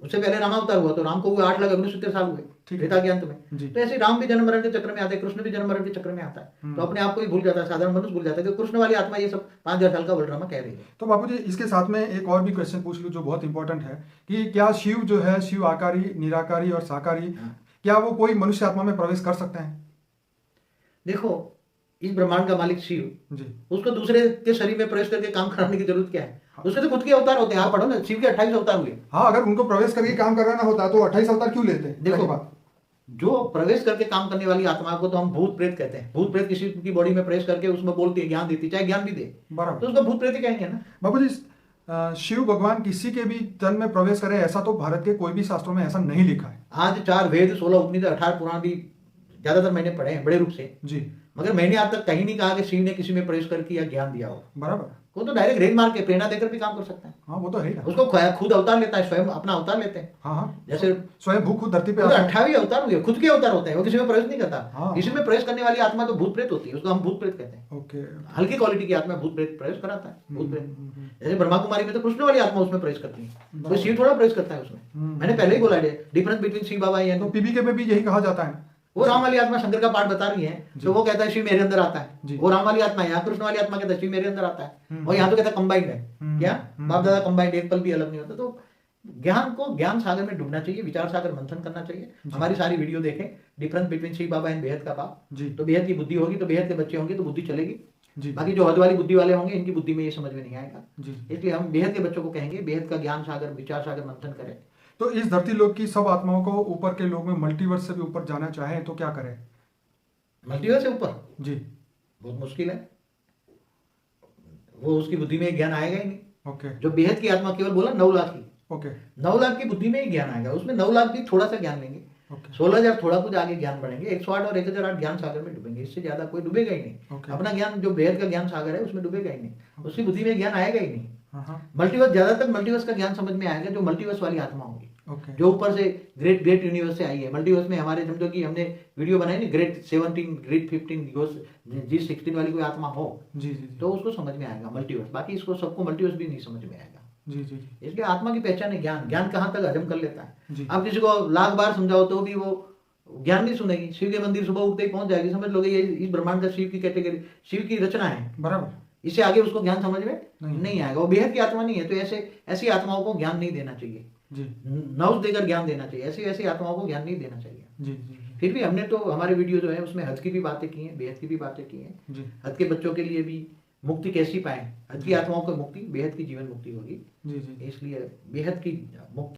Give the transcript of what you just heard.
उससे पहले रामावतार हुआ तो राम को हुए 8,19,70 साल हुए त्रेता ज्ञान में। तो ऐसे राम भी जन्म मरण के चक्र में आते हैं, कृष्ण भी जन्म मरण के चक्र में आता है। तो अपने आप को ही भूल जाता है, साधारण मनुष्य भूल जाता है कि कृष्ण वाली आत्मा ये सब 5,000 साल का वर्ल्ड ड्रामा कह रही है। तो बापू जी इसके साथ में एक और भी क्वेश्चन पूछ लूँ जो बहुत इंपॉर्टेंट है कि क्या शिव जो है, शिव आकारी, निराकारी और साकारी, क्या वो कोई मनुष्य आत्मा में प्रवेश कर सकते हैं? देखो, इस ब्रह्मांड का मालिक शिव जी, उसको दूसरे के शरीर में प्रवेश करके काम कराने की जरूरत क्या है? उसके तो खुद के अवतार होते हैं। आप पढ़ो ना, शिव के 28 अवतार हुए। हाँ, अगर उनको प्रवेश करके काम कराना होता तो 28 अवतार क्यों लेते? देखो बात, जो प्रवेश करके काम करने वाली आत्मा को तो हम भूत प्रेत कहते हैं। भूत प्रेत किसी की बॉडी में प्रवेश करके उसमें बोलती है, ज्ञान देती, चाहे ज्ञान भी दे, बराबर, तो उसको भूत प्रेत ही कहेंगे ना। बाबू जी, शिव भगवान किसी के भी तन में प्रवेश करे ऐसा तो भारत के कोई भी शास्त्रों में ऐसा नहीं लिखा है। आज 4 वेद, 16 उपनिषद, 18 पुराण भी ज्यादातर मैंने पढ़े हैं बड़े रूप से जी, मगर मैंने आज तक कहीं नहीं कहा कि शिव ने किसी में प्रवेश करके या ज्ञान दिया हो। बराबर, वो तो डायरेक्ट रेल मार के प्रेरणा देकर भी काम कर सकता है। हाँ, वो तो है। उसको खुद अवतार लेता है, स्वयं अपना अवतार लेते हैं। हाँ, जैसे स्वयं भूख खुद धरती पे 28 अवतार हुए, खुद के अवतार होते हैं, वो किसी में प्रवेश नहीं करता। किसी में प्रवेश करने वाली आत्मा तो भूत प्रेत होती है, उसको हम भूत प्रेत कहते हैं। ओके, हल्की क्वालिटी की आत्मा भूत प्रेत प्रवेश कराता है। भूत प्रेत जैसे ब्रह्मा कुमारी में तो कृष्ण वाली आत्मा उसमें प्रवेश करती है, तो शिव थोड़ा प्रवेश करता है उसमें। मैंने पहले ही बोला डिफरेंस बिटवीन शिव बाबा है। तो पीबीके में भी यही कहा जाता है। वो राम वाली आत्मा शंकर का पाठ बता रही है, तो वो कहता है शिव मेरे अंदर आता है। वो राम वाली आत्मा है, यहाँ कृष्ण वाली आत्मा कहता है शिव मेरे अंदर आता है। और यहाँ तो कहता है कंबाइंड है। क्या बाप दादा कंबाइंड, एक पल भी अलग नहीं होता। तो ज्ञान को ज्ञान सागर में डूबना चाहिए, विचार सागर मंथन करना चाहिए। हमारी सारी वीडियो देखें, difference between Shiv Baba and बेहद का बाप, तो बेहद की बुद्धि होगी तो बेहद के बच्चे होंगे तो बुद्धि चलेगी। बाकी जो हद वाली बुद्धि वाले होंगे इनकी बुद्धि में ये समझ में नहीं आएगा। इसलिए हम बेहद के बच्चों को कहेंगे बेहद का ज्ञान सागर, विचार सागर मंथन करें। तो इस धरती लोक की सब आत्माओं को ऊपर के लोग में मल्टीवर्स से भी ऊपर जाना चाहें तो क्या करें? मल्टीवर्स से ऊपर जी बहुत मुश्किल है, वो उसकी बुद्धि में ज्ञान आएगा ही नहीं। ओके, जो बेहद की आत्मा केवल बोला 9 लाख की, ओके, 9 लाख की बुद्धि में ही ज्ञान आएगा। उसमें 9 लाख भी थोड़ा सा ज्ञान लेंगे, 16,000 थोड़ा कुछ आगे ज्ञान बढ़ेंगे, 108 और 1,008 ज्ञान सागर में डूबेंगे। इससे ज्यादा कोई डूबेगा ही नहीं। अपना ज्ञान जो बेहद का ज्ञान सागर है उसमें डूबेगा ही नहीं, उसकी बुद्धि में ज्ञान आएगा ही नहीं। मल्टीवर्स, ज्यादातर मल्टीवर्स का ज्ञान समझ में आएगा जो मल्टीवर्स वाली आत्मा होगी, जो ऊपर से ग्रेट यूनिवर्स से आई है। मल्टीवर्स में हमारे समझो कि हमने वीडियो बनाई ना, ग्रेट 17, ग्रेट 15, G16 वाली कोई आत्मा हो जी, तो उसको समझ में आएगा मल्टीवर्स। बाकी इसको सबको मल्टीवर्स भी नहीं समझ में आएगा जी। इसलिए आत्मा की पहचान है ज्ञान। ज्ञान कहाँ तक हजम कर लेता है। आप किसी को लाख बार समझाओ तो भी वो ज्ञान नहीं सुनेगी। शिव के मंदिर सुबह उठते ही पहुंच जाएगी, समझ लोगे ये इस ब्रह्मांड का शिव की कैटेगरी, शिव की रचना है, बराबर। इससे आगे उसको ज्ञान समझ में नहीं आएगा। वो बेहद की आत्मा नहीं है, तो ऐसी आत्माओं को ज्ञान नहीं देना चाहिए जी, नौज देकर ज्ञान देना चाहिए। ऐसी आत्माओं को ज्ञान नहीं देना चाहिए जी। फिर भी हमने तो हमारे वीडियो जो है उसमें हद की भी बातें की हैं, बेहद की भी बातें की हैं जी। हद के बच्चों के लिए भी मुक्ति कैसी पाए, हद की आत्माओं को मुक्ति, बेहद की जीवन मुक्ति होगी जी। इसलिए बेहद की मुक्ति